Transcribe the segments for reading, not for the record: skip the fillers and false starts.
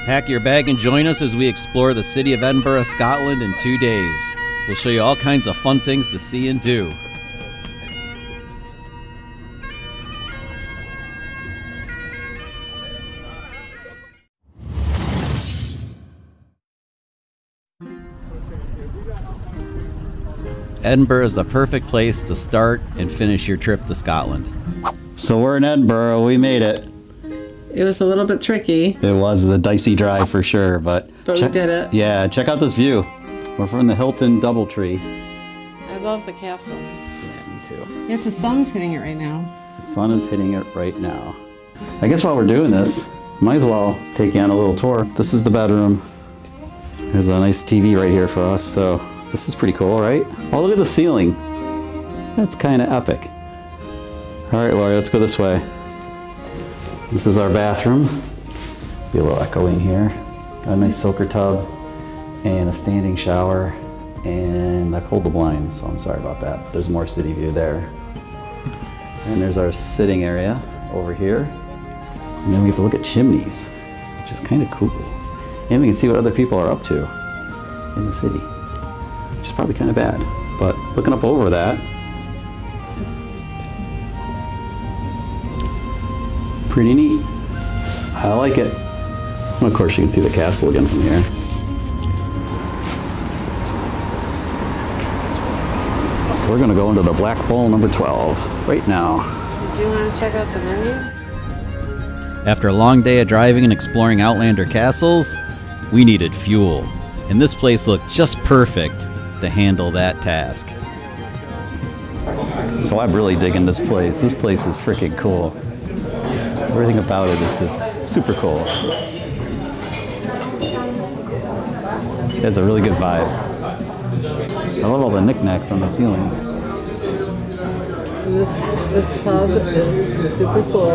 Pack your bag and join us as we explore the city of Edinburgh, Scotland in 2 days. We'll show you all kinds of fun things to see and do. Edinburgh is the perfect place to start and finish your trip to Scotland. So we're in Edinburgh, we made it. It was a little bit tricky. It was a dicey drive for sure, but we did it. Yeah, check out this view. We're from the Hilton Doubletree. I love the castle. Yeah, me too. Yes, the sun's hitting it right now. The sun is hitting it right now. I guess while we're doing this, might as well take you on a little tour. This is the bedroom. There's a nice TV right here for us, so this is pretty cool, right? Oh, look at the ceiling. That's kind of epic. All right, Lori, let's go this way. This is our bathroom. Be a little echoing here. Got a nice soaker tub and a standing shower. And I pulled the blinds, so I'm sorry about that. But there's more city view there. And there's our sitting area over here. And then we have to look at chimneys, which is kind of cool. And we can see what other people are up to in the city, which is probably kind of bad. But looking up over that, pretty neat. I like it. And of course you can see the castle again from here. So we're gonna go into the Black Bowl number 12 right now. Did you want to check out the menu? After a long day of driving and exploring Outlander castles, we needed fuel. And this place looked just perfect to handle that task. So I'm really digging this place. This place is freaking cool. Everything about it is just super cool. It has a really good vibe. I love all the knickknacks on the ceiling. This pub is super cool.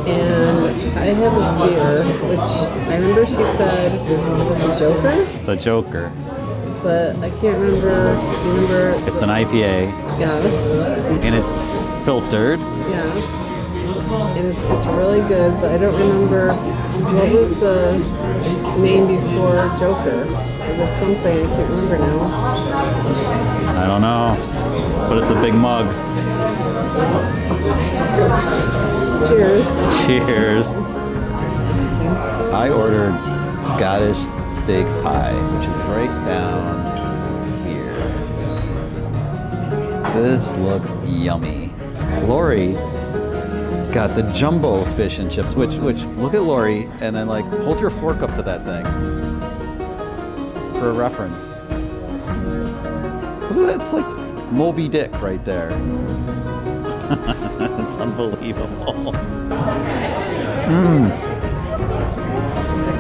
And I have a beer, which I remember she said was a Joker. The Joker. But I can't remember. Do you remember? It's an IPA. Yes. And it's filtered. Yes. And it's really good, but I don't remember what was the name before Joker. It was something, I can't remember now. I don't know, but it's a big mug. Cheers. Cheers. I ordered Scottish steak pie, which is right down here. This looks yummy. Lori got the jumbo fish and chips, which look at Lori and then like hold your fork up to that thing for a reference. Look at that, it's like Moby Dick right there. It's unbelievable.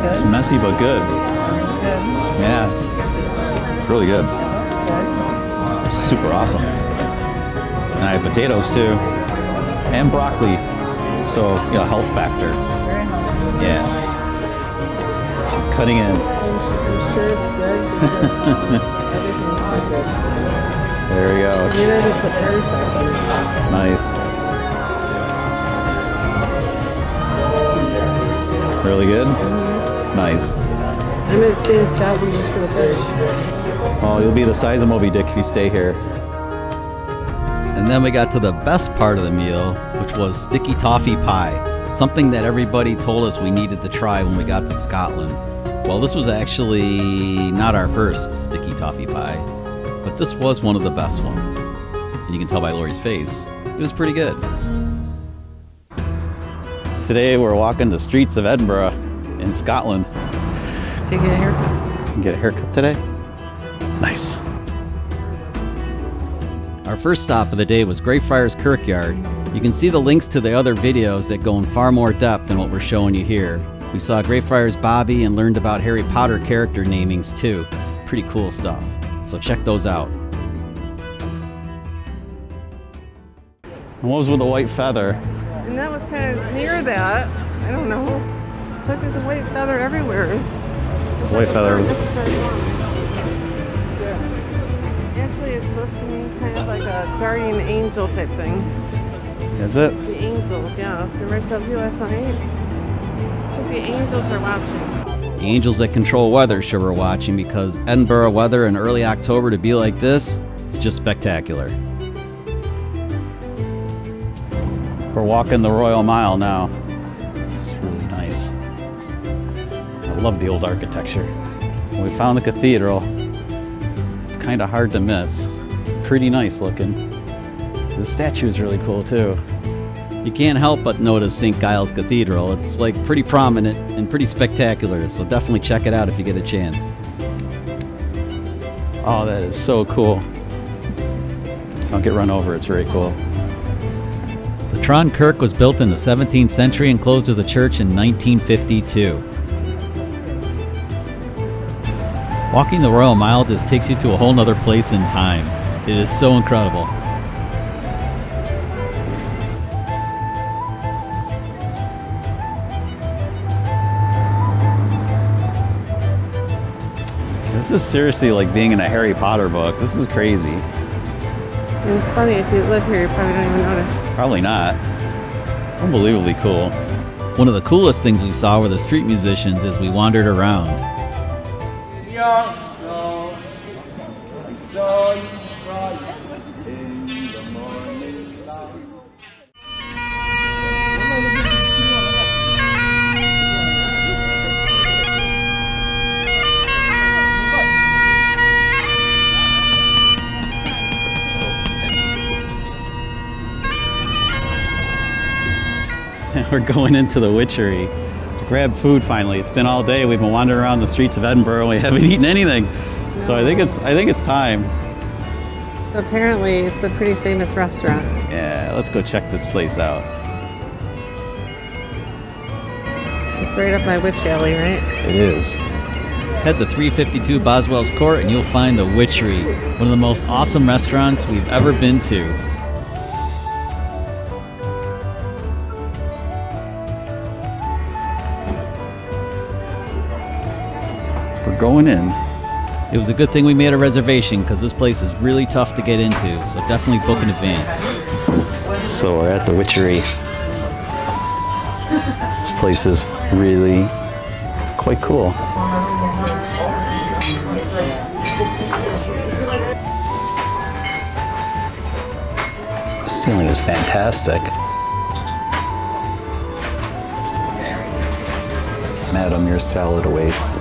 It's messy but good. Yeah, it's really good. It's super awesome. And I have potatoes too, and broccoli. So, you know, health factor. Yeah. She's cutting in. I'm sure it's good. There we go. You know, to put curry sauce on it. Nice. Really good? Nice. I'm going to stay in Scotland just for the fish. Oh, you'll be the size of Moby Dick if you stay here. And then we got to the best part of the meal, which was sticky toffee pie. Something that everybody told us we needed to try when we got to Scotland. Well, this was actually not our first sticky toffee pie, but this was one of the best ones. And you can tell by Lori's face, it was pretty good. Today we're walking the streets of Edinburgh in Scotland. So you get a haircut? You get a haircut today? Nice. Our first stop of the day was Greyfriars Kirkyard. You can see the links to the other videos that go in far more depth than what we're showing you here. We saw Greyfriars Bobby and learned about Harry Potter character namings too. Pretty cool stuff. So check those out. And what was with the white feather? And that was kind of near that. I don't know. It's like there's a white feather everywhere. It's white feather. Actually, it's supposed to mean kind of like a guardian angel type thing. Is it? The angels, yeah. So Rich up you last night. think the angels are watching. The angels that control weather sure were watching, because Edinburgh weather in early October to be like this, it's just spectacular. We're walking the Royal Mile now. This is really nice. I love the old architecture. When we found the cathedral, it's kind of hard to miss. Pretty nice looking. The statue is really cool too. You can't help but notice St. Giles Cathedral. It's like pretty prominent and pretty spectacular, so definitely check it out if you get a chance. Oh, that is so cool. Don't get run over, it's very cool. The Tron Kirk was built in the 17th century and closed as a church in 1952. Walking the Royal Mile just takes you to a whole nother place in time. It is so incredible. This is seriously like being in a Harry Potter book. This is crazy. And it's funny, if you live here, you probably don't even notice. Probably not. Unbelievably cool. One of the coolest things we saw were the street musicians as we wandered around. We're going into the Witchery to grab food finally. It's been all day. We've been wandering around the streets of Edinburgh and we haven't eaten anything. No. So I think it's time. So apparently it's a pretty famous restaurant. Yeah, let's go check this place out. It's right up my witch alley, right? It is. Head to 352 Boswell's Court and you'll find the Witchery, one of the most awesome restaurants we've ever been to. We're going in. It was a good thing we made a reservation because this place is really tough to get into, so definitely book in advance. So we're at the Witchery. This place is really quite cool. The ceiling is fantastic. Madam, your salad awaits.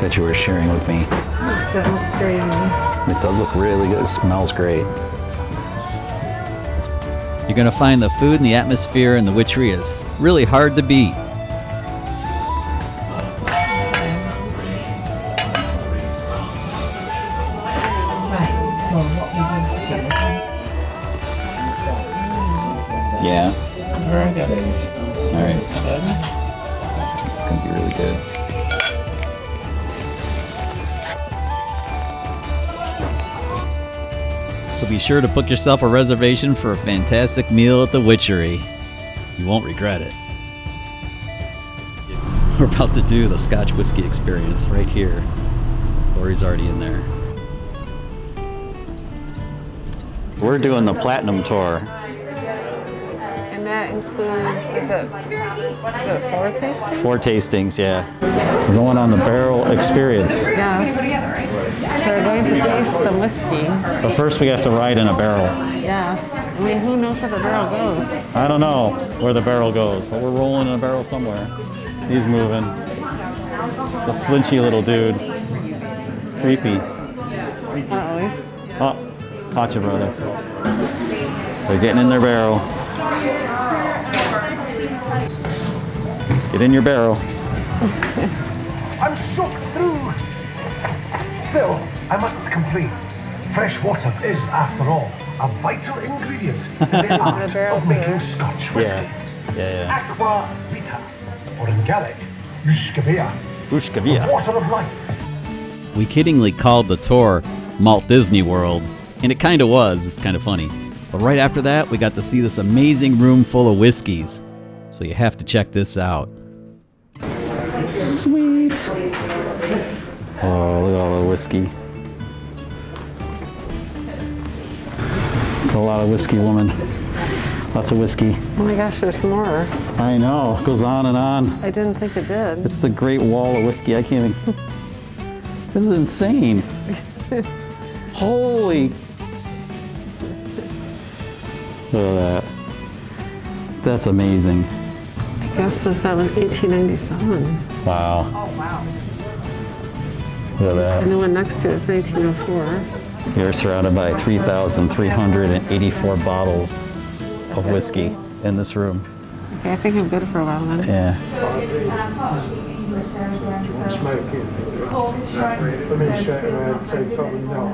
That you were sharing with me. So it looks great on me. It does look really good. It smells great. You're going to find the food and the atmosphere in the Witchery is really hard to beat. Yeah. Very good. All right. It's going to be really good. So be sure to book yourself a reservation for a fantastic meal at the Witchery. You won't regret it. We're about to do the Scotch Whisky Experience right here. Lori's already in there. We're doing the Platinum Tour. And that includes, is it 4 tastings? 4 tastings, yeah. We're going on the Barrel Experience. Yeah. So we're going to taste some whiskey. But first we have to ride in a barrel. Yeah. I mean, who knows where the barrel goes? I don't know where the barrel goes, but we're rolling in a barrel somewhere. He's moving. The flinchy little dude. It's creepy. Uh-oh. Oh, caught you, brother. They're getting in their barrel. Get in your barrel. I'm soaked through. Still, I mustn't complain. Fresh water is, after all, a vital ingredient in the art of making Scotch whisky. Yeah. Aqua vita, or in Gaelic, Ushkavia. The water of life. We kiddingly called the tour Malt Disney World, and it kind of was. It's kind of funny. But right after that, we got to see this amazing room full of whiskeys. So you have to check this out. Sweet. Oh, look at all the whiskey. It's a lot of whiskey, woman. Lots of whiskey. Oh my gosh, there's more. I know, it goes on and on. I didn't think it did. It's the Great Wall of whiskey. I can't even. This is insane. Holy. Look at that. That's amazing. I guess that was 1897. Wow. Oh, wow. Look at that. And the one next to it is 1904. You're surrounded by 3,384 bottles of whiskey in this room. Okay, I think I'm good for a while then. Yeah. Smoking. I mean, straight away I'd say probably not.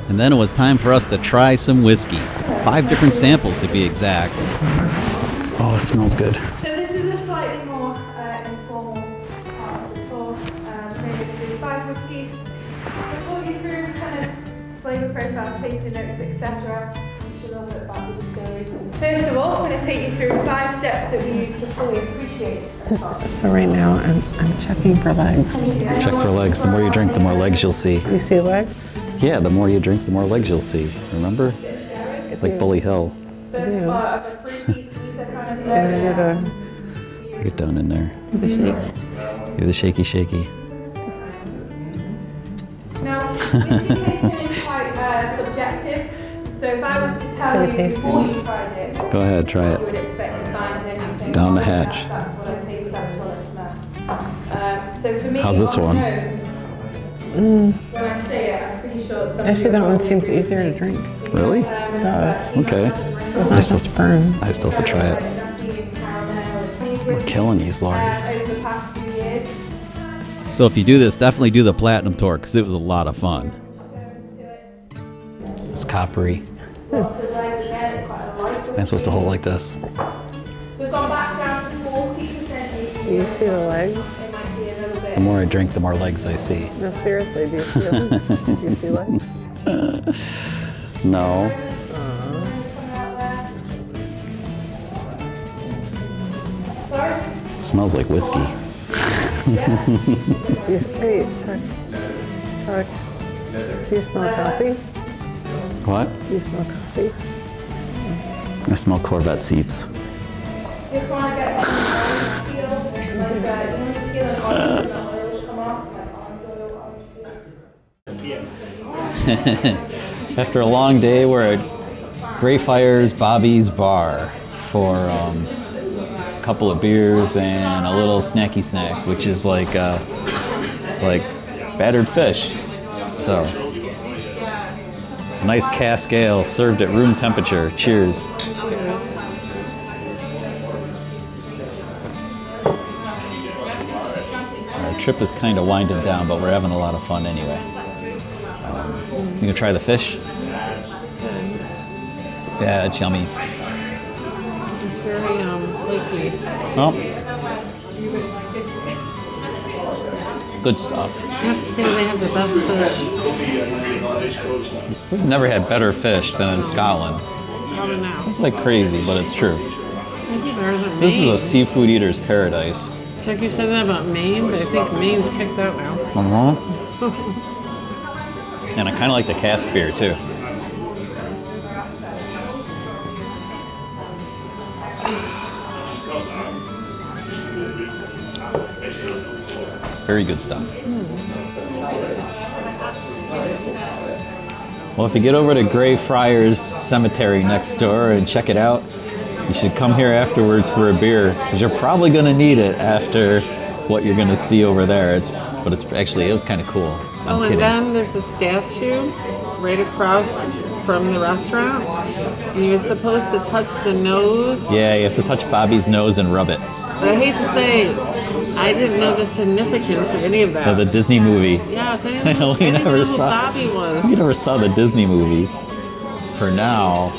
And then it was time for us to try some whiskey. 5 different samples to be exact. Oh, it smells good. So this is a slightly more informal part of the tour. So we're going to do 5 whiskies. I'll talk you through kind of flavour profiles, tasting notes, etc. A little bit about the distilleries. First of all, I'm going to take you through 5 steps that we use to fully appreciate a car. So right now I'm checking for legs. Check for legs. The more you drink, the more legs you'll see. You see legs? Yeah, the more you drink, the more legs you'll see. Remember? Like Bully Hill. First part of a 3-piece kind of Get down in there. The shake. Do the shaky shaky. Now, whiskey tasting is quite subjective. So if I was to tell you before you tried it, Go ahead, try you would it. expect to find anything Down the wrong with hatch. that. That's what I taste, that's what I smell. So for me, How's this on the one? nose, when I say it, I'm pretty sure it's Actually, that one seems easier to drink. Really? It does. Okay. There's not much burn. I still have to try it. We're killing these, Laurie. Over the past few years. So if you do this, definitely do the Platinum Tour because it was a lot of fun. It's coppery. I'm supposed to hold like this. We've gone back down to 40%. Do you see the legs? It might be a little bit. The more I drink, the more legs I see. No, seriously, do you see them? Do you see legs? No. Smells like whiskey. Hey, Chuck. Do you smell coffee? What? Do you smell coffee? I smell Corvette seats. Just want to get on the steel, like the steel and oil will come off, like on. After a long day, we're at Greyfriars Bobby's Bar for a couple of beers and a little snacky snack, which is like battered fish. So, a nice cask ale served at room temperature. Cheers. Our trip is kind of winding down, but we're having a lot of fun anyway. You gonna try the fish? Yeah, it's yummy. It's very flaky. Oh. Good stuff. I have to say they have the best fish. We've never had better fish than in Scotland. Probably now. It's like crazy, but it's true. Maybe better than This is Maine. a seafood eater's paradise. Chuck, you said that about Maine, but I think Maine's kicked out now. And I kind of like the cask beer too. Very good stuff. Well, if you get over to Greyfriars Cemetery next door and check it out, you should come here afterwards for a beer because you're probably going to need it after what you're going to see over there. It was kind of cool. I'm kidding. And then there's a statue right across from the restaurant. And you're supposed to touch the nose. Yeah, you have to touch Bobby's nose and rub it. But I hate to say, I didn't know the significance of any of that. So the Disney movie. Yes, I I didn't know, know we never who saw. Bobby was. We never saw the Disney movie. For now,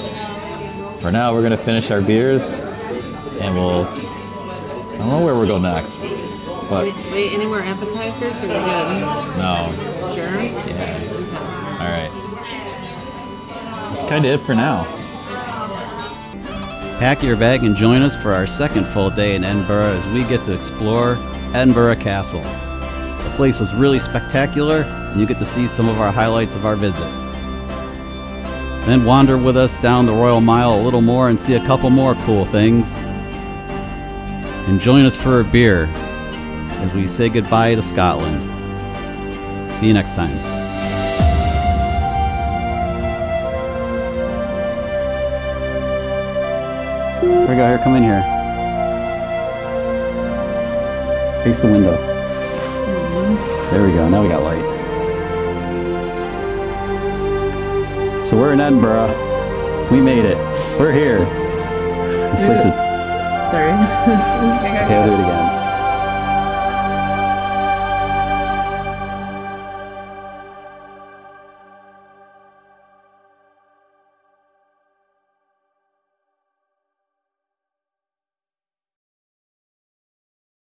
we're gonna finish our beers, and I don't know where we'll go next. But Wait, any more appetizers? Or we good? no. Sure? Yeah. All right. That's kind of it for now. Pack your bag and join us for our second full day in Edinburgh as we get to explore Edinburgh Castle. The place was really spectacular, and you get to see some of our highlights of our visit. Then wander with us down the Royal Mile a little more and see a couple more cool things. And join us for a beer as we say goodbye to Scotland. See you next time. Here we go, here, come in here. Face the window. There we go, now we got light. So we're in Edinburgh. We made it. We're here. This place is... Sorry. Okay, I'll do it again.